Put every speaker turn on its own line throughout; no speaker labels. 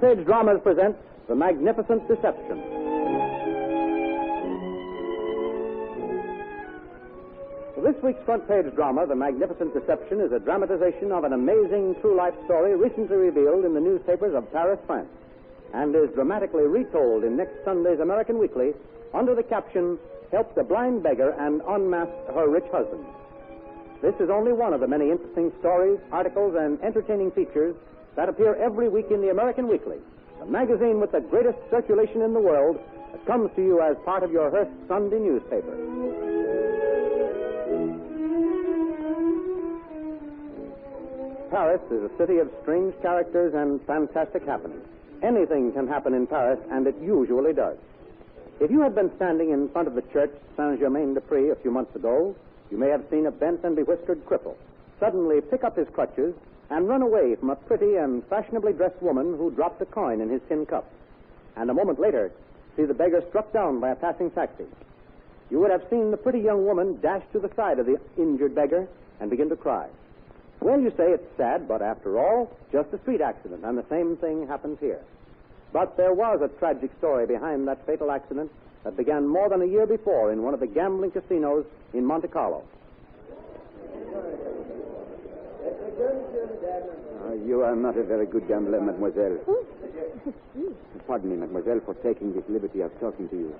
Page Dramas present The Magnificent Deception. This week's front page drama, The Magnificent Deception, is a dramatization of an amazing true-life story recently revealed in the newspapers of Paris, France, and is dramatically retold in next Sunday's American Weekly under the caption, Help the Blind Beggar and Unmask Her Rich Husband. This is only one of the many interesting stories, articles, and entertaining features that appear every week in the American Weekly, the magazine with the greatest circulation in the world that comes to you as part of your Hearst Sunday newspaper. Paris is a city of strange characters and fantastic happenings. Anything can happen in Paris, and it usually does. If you had been standing in front of the church Saint-Germain-des-Prés a few months ago, you may have seen a bent and bewhiskered cripple suddenly pick up his crutches and run away from a pretty and fashionably dressed woman who dropped a coin in his tin cup, and a moment later see the beggar struck down by a passing taxi. You would have seen the pretty young woman dash to the side of the injured beggar and begin to cry. Well, you say it's sad, but after all, just a street accident, and the same thing happens here. But there was a tragic story behind that fatal accident that began more than a year before in one of the gambling casinos in Monte Carlo.
You are not a very good gambler, mademoiselle. Pardon me, mademoiselle, for taking this liberty of talking to you.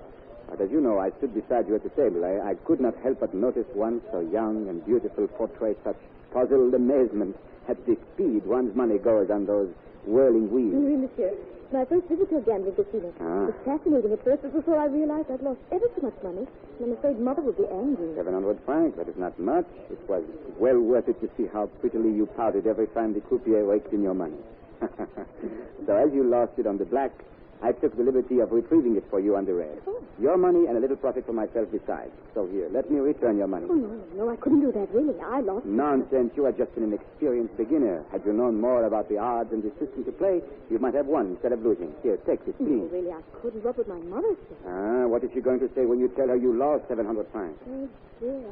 But as you know, I stood beside you at the table. I could not help but notice one so young and beautiful portray such puzzled amazement at the speed one's money goes on those whirling wheels.
Oui, monsieur. My first visit to a gambling casino.
Ah.
It was fascinating at first, but before I realized I'd lost ever so much money, and I'm afraid Mother would be angry.
700 francs, that is not much. It was well worth it to see how prettily you pouted every time the croupier raked in your money. So as you lost it on the black, I took the liberty of retrieving it for you on the red.
Oh.
Your money and a little profit for myself besides. So here, let me return your money.
Oh, no, I couldn't do that, really. I lost it.
Nonsense. You are just an inexperienced beginner. Had you known more about the odds and the system to play, you might have won instead of losing. Here, take this, please.
No, really, I couldn't. What would my mother say?
What is she going to say when you tell her you lost 700 francs?
Oh, dear.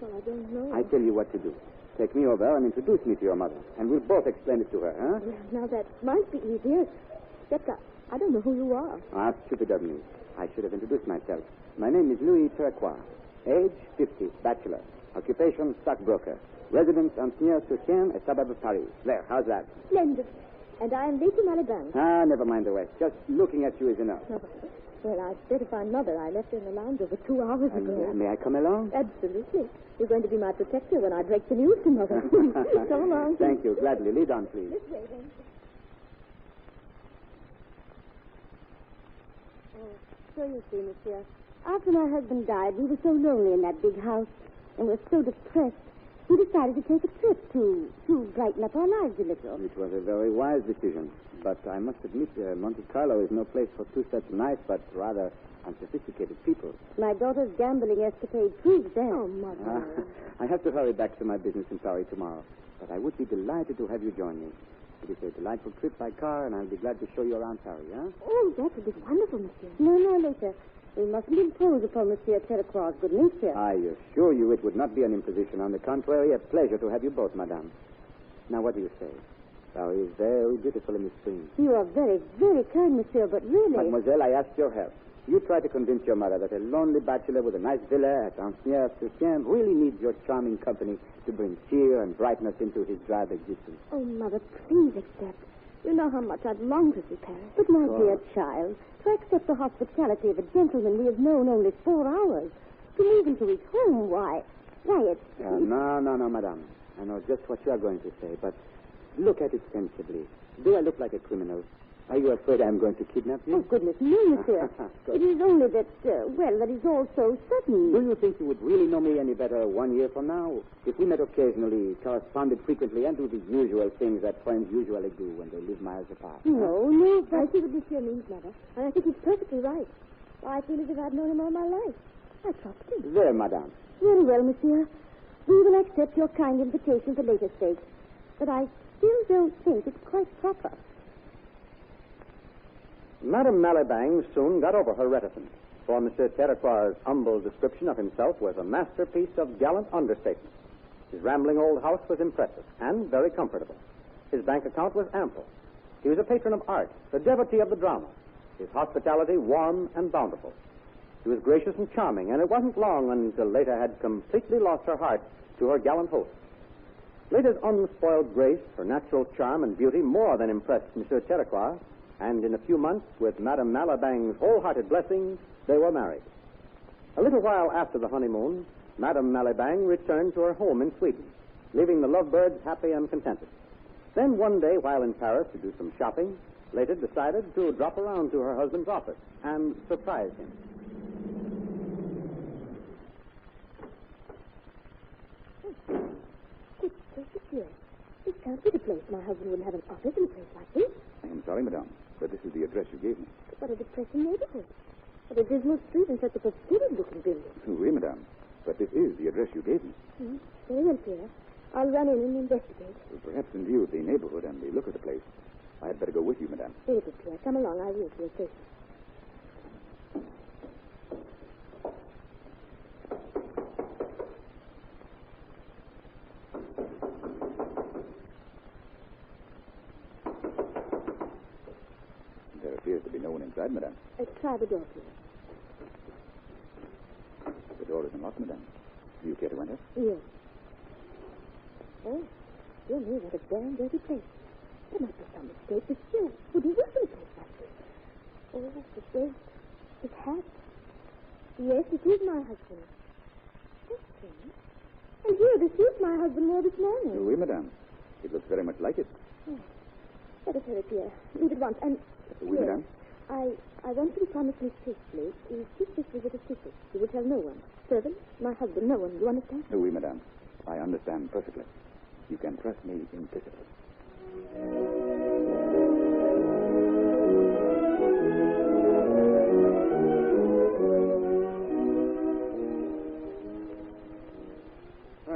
Well, I don't know.
I tell you what to do. Take me over and introduce me to your mother, and we'll both explain it to her, huh?
Well, now, that might be easier. Except I don't know who you are.
Ah, stupid of me. I should have introduced myself. My name is Louis Terequois. Age, 50, bachelor. Occupation, stockbroker. Residence, Antnières-sur-Seine, a suburb of Paris. There, how's that?
Splendid. And I am Lady Malibran.
Ah, never mind the rest. Just looking at you is enough.
Well, I'd better find Mother. I left her in the lounge over 2 hours ago.
May I come along?
Absolutely. You're going to be my protector when I break the news to Mother. Come along.
Thank you. Gladly. Lead on, please.
This way, then. So you see, monsieur, after my husband died, we were so lonely in that big house, and were so depressed, we decided to take a trip to brighten up our lives a little.
It was a very wise decision. But I must admit, Monte Carlo is no place for two such nice but rather unsophisticated people.
My daughter's gambling escapade proves that. Oh, Mother.
I have to hurry back to my business in Paris tomorrow. But I would be delighted to have you join me. It is a delightful trip by car, and I'll be glad to show you around Paris, huh?
Oh, that would be wonderful, monsieur. No, later. We mustn't impose upon Monsieur Terequois' good nature.
I assure you it would not be an imposition. On the contrary, a pleasure to have you both, madame. Now, what do you say? Paris is very beautiful in the spring.
You are very, very kind, monsieur, but really...
Mademoiselle, I ask your help. You try to convince your mother that a lonely bachelor with a nice villa at Antnières-sur-Seine really needs your charming company to bring cheer and brightness into his drab existence.
Oh, Mother, please accept. You know how much I'd long to see Paris. But, my dear child, to accept the hospitality of a gentleman we have known only 4 hours, to leave him to his home, why, it's...
No, madame. I know just what you are going to say, but look at it sensibly. Do I look like a criminal? Are you afraid I'm going to kidnap you?
Oh, goodness me, monsieur. It is only that, that is all so sudden.
Do you think you would really know me any better 1 year from now? If we met occasionally, corresponded frequently, and do the usual things that friends usually do when they live miles apart.
No, I see what monsieur means, Mother. And I think he's perfectly right. I feel as if I'd known him all my life. I trust him.
There, madame.
Very well, monsieur. We will accept your kind invitation at a later stage. But I still don't think it's quite proper.
Madame Malibran soon got over her reticence, for Monsieur Terequois' humble description of himself was a masterpiece of gallant understatement. His rambling old house was impressive and very comfortable. His bank account was ample. He was a patron of art, a devotee of the drama, his hospitality warm and bountiful. He was gracious and charming, and it wasn't long until Leta had completely lost her heart to her gallant host. Leta's unspoiled grace, her natural charm and beauty more than impressed Monsieur Terricois, and in a few months, with Madame Malabang's wholehearted blessing, they were married. A little while after the honeymoon, Madame Malabang returned to her home in Sweden, leaving the lovebirds happy and contented. Then one day, while in Paris to do some shopping, Leta decided to drop around to her husband's office and surprise him.
This can't be the place. My husband wouldn't have an office in a place like this.
I am sorry, madame, but this is the address you gave me.
What a depressing neighborhood. What a dismal street and such a fastidious-looking building.
Oui, madame, but this is the address you gave me.
Very well, Pierre. I'll run in and investigate.
Well, perhaps in view of the neighborhood and the look of the place, I had better go with you, madame.
Very good, Pierre. Come along. I will feel safe.
There appears to be no one inside, madame.
Try the door, Pierre.
The door is unlocked, madame. Do you care to enter?
Yes. Oh, dear me, what a damn dirty place. There must be some mistake. This Jew wouldn't work in a place like this. Oh, the bed, his hat. Yes, it is my husband. That's strange. And here, the suit my husband wore this morning.
Oui, madame. It looks very much like it.
Oh. Let us have it, Pierre. Leave at once. And
Oui,
Pierre,
madame.
I want you to promise me faithfully to keep this visit a secret. You will tell no one. Servants, my husband, no one. You understand?
Oui, madame. I understand perfectly. You can trust me implicitly.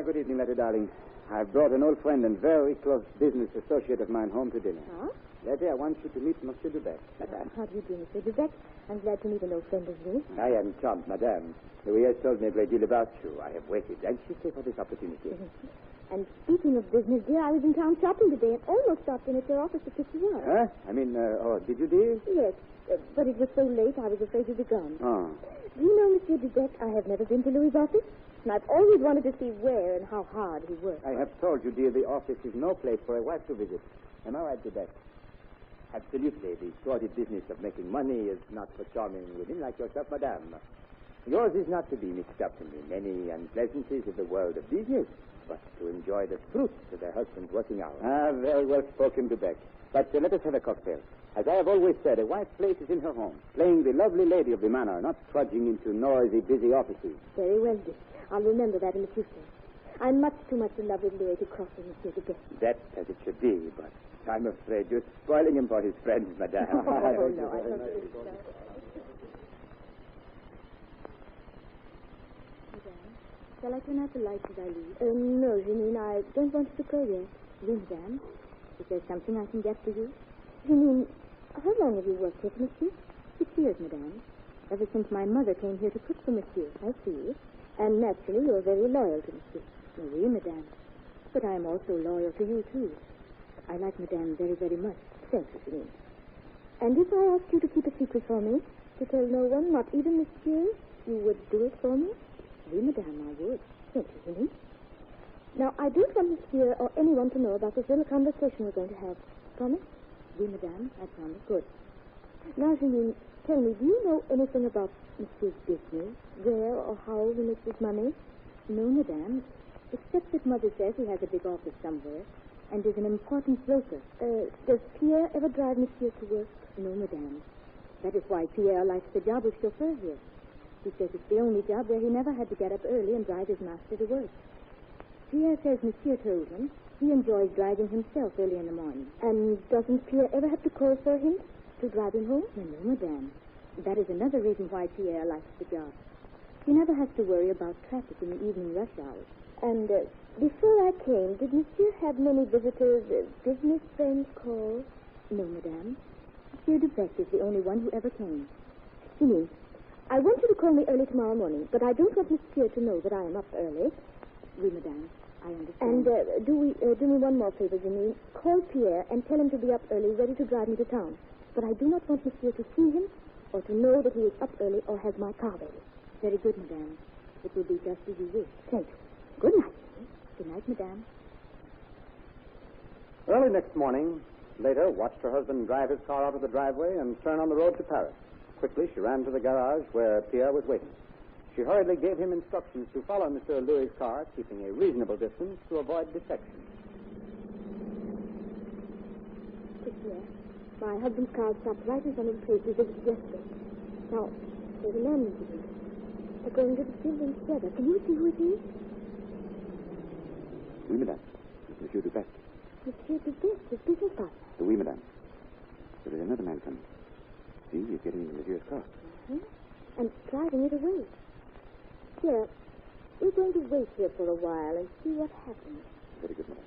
Good evening, Letty, darling. I've brought an old friend and very close business associate of mine home to dinner.
Huh?
Letty, I want you to meet Monsieur Dubec, madame.
How do you do, Mr. Dubec? I'm glad to meet an old friend of yours.
I am charmed, madame. Louis has told me a great deal about you. I have waited anxiously for this opportunity.
And speaking of business, dear, I was in town shopping today and almost stopped in at your office to pick you up.
Huh? I mean, did you, dear?
Yes, but it was so late I was afraid you'd be gone.
Oh.
Do you know, Monsieur Dubec, I have never been to Louis' office, and I've always wanted to see where and how hard he works.
I have told you, dear, the office is no place for a wife to visit. Am I right, Dubec? Absolutely. The sordid business of making money is not for charming women like yourself, madame. Yours is not to be mixed up in the many unpleasantries of the world of business, but to enjoy the fruits of their husband's working hours. Ah, very well spoken, Dubec. But let us have a cocktail. As I have always said, a wife's place is in her home, playing the lovely lady of the manor, not trudging into noisy, busy offices.
Very well, Dick. I'll remember that in the future. I'm much too much in love with Louis to cross him, Monsieur Dubec.
That's as it should be, but I'm afraid you're spoiling him for his friends, madame.
Oh, no, I don't think so. Shall I turn out the lights as I leave? No, Janine, I don't want you to go yet. Oui, madame. Is there something I can get for you? Janine, how long have you worked here for Monsieur? 6 years, madame. Ever since my mother came here to cook for Monsieur. I see. And naturally, you're very loyal to Monsieur. Oui, madame. But I am also loyal to you, too. I like madame very, very much. Thank you, Janine. And if I asked you to keep a secret for me, to tell no one, not even Monsieur, you would do it for me? Oui, madame, I would. Thank you, Janine. Now, I don't want Monsieur or anyone to know about this little conversation we're going to have. Promise? Oui, madame, I promise. Good. Now, Janine, tell me, do you know anything about Monsieur's business? Where or how he makes his money? No, madame. Except that Mother says he has a big office somewhere and is an important broker. Does Pierre ever drive Monsieur to work? No, madame. That is why Pierre likes the job of chauffeur here. He says it's the only job where he never had to get up early and drive his master to work. Pierre says Monsieur told him he enjoys driving himself early in the morning. And doesn't Pierre ever have to call for him to drive him home? No, madame. That is another reason why Pierre likes the job. He never has to worry about traffic in the evening rush hours. And before I came, did Monsieur have many visitors, business friends call? No, madame. Monsieur Dubec is the only one who ever came. Janine, I want you to call me early tomorrow morning, but I don't want Monsieur to know that I am up early. Oui, madame. I understand. And do me one more favor, Janine. Call Pierre and tell him to be up early, ready to drive me to town. But I do not want Monsieur to see him or to know that he is up early or has my car ready. Very good, madame. It will be just as you wish. Thank you. Good night. Good night, madame.
Early next morning, Leda watched her husband drive his car out of the driveway and turn on the road to Paris. Quickly, she ran to the garage where Pierre was waiting. She hurriedly gave him instructions to follow Monsieur Louis' car, keeping a reasonable distance to avoid detection.
Pierre, my husband's car stopped right in front of the place we visited yesterday. Now, there's a man with him. They're going to the building together. Can you see who it is?
Oui, madame. It's Monsieur Dubet.
Monsieur Dubet, his business partner.
Oui, madame. There is another man coming. See, he's getting into Monsieur's car.
And driving it away. Pierre, we're going to wait here for a while and see what happens.
Very good, madame.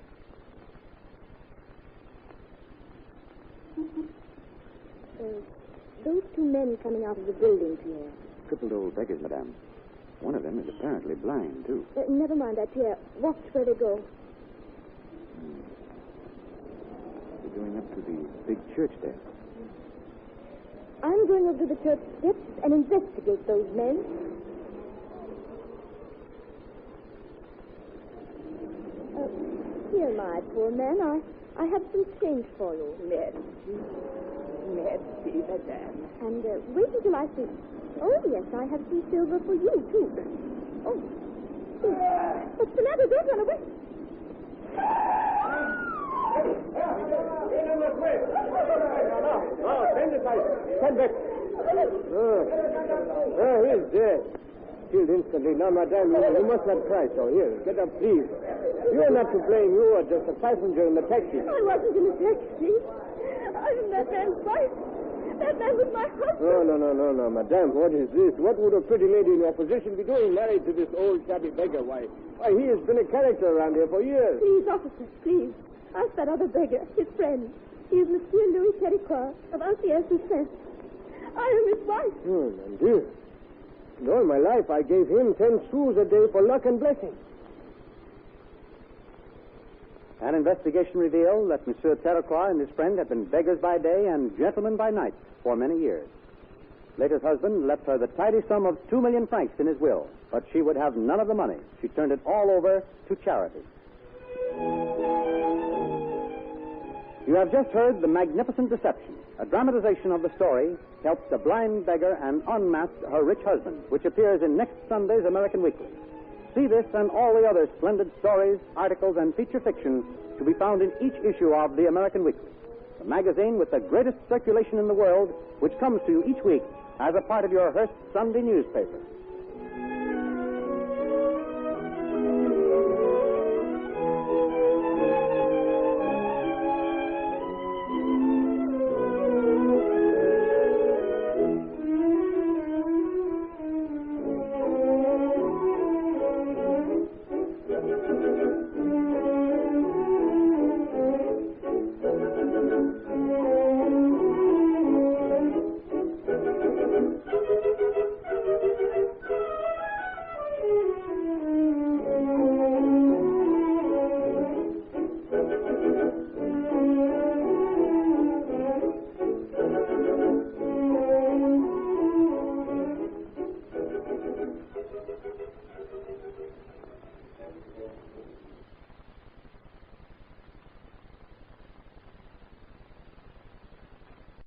Those two men coming out of the building, Pierre.
Crippled old beggars, madame. One of them is apparently blind, too.
Never mind that, Pierre. Watch where they go.
They're going up to the big church there.
I'm going over to the church steps and investigate those men. Here, my poor man, I have some change for you.
Merci, madame.
And wait until I see. Oh, yes, I have some silver for you, too. Oh. What's the matter? Don't run away.
Stand back. He's dead. Killed instantly. Now, madame, you must not cry so. Here, get up, please. You are not to blame. You are just a passenger in the taxi.
I wasn't in the taxi. I'm that man's wife. That man was my husband.
No, madame. What is this? What would a pretty lady in your position be doing married to this old shabby beggar? Why, he has been a character around here for years.
Please, officer, please. Ask that other beggar, his friend. He is Monsieur Louis Terricois of Alcier-Sous-Saint. I am his wife.
Oh, mon Dieu. In all my life, I gave him 10 sous a day for luck and blessing. An investigation revealed that Monsieur Terricois and his friend had been beggars by day and gentlemen by night for many years. Leda's husband left her the tidy sum of 2 million francs in his will, but she would have none of the money. She turned it all over to charity. You have just heard The Magnificent Deception, a dramatization of the story, Helps a Blind Beggar and Unmask Her Rich Husband, which appears in next Sunday's American Weekly. See this and all the other splendid stories, articles, and feature fiction to be found in each issue of the American Weekly, the magazine with the greatest circulation in the world, which comes to you each week as a part of your Hearst Sunday newspaper.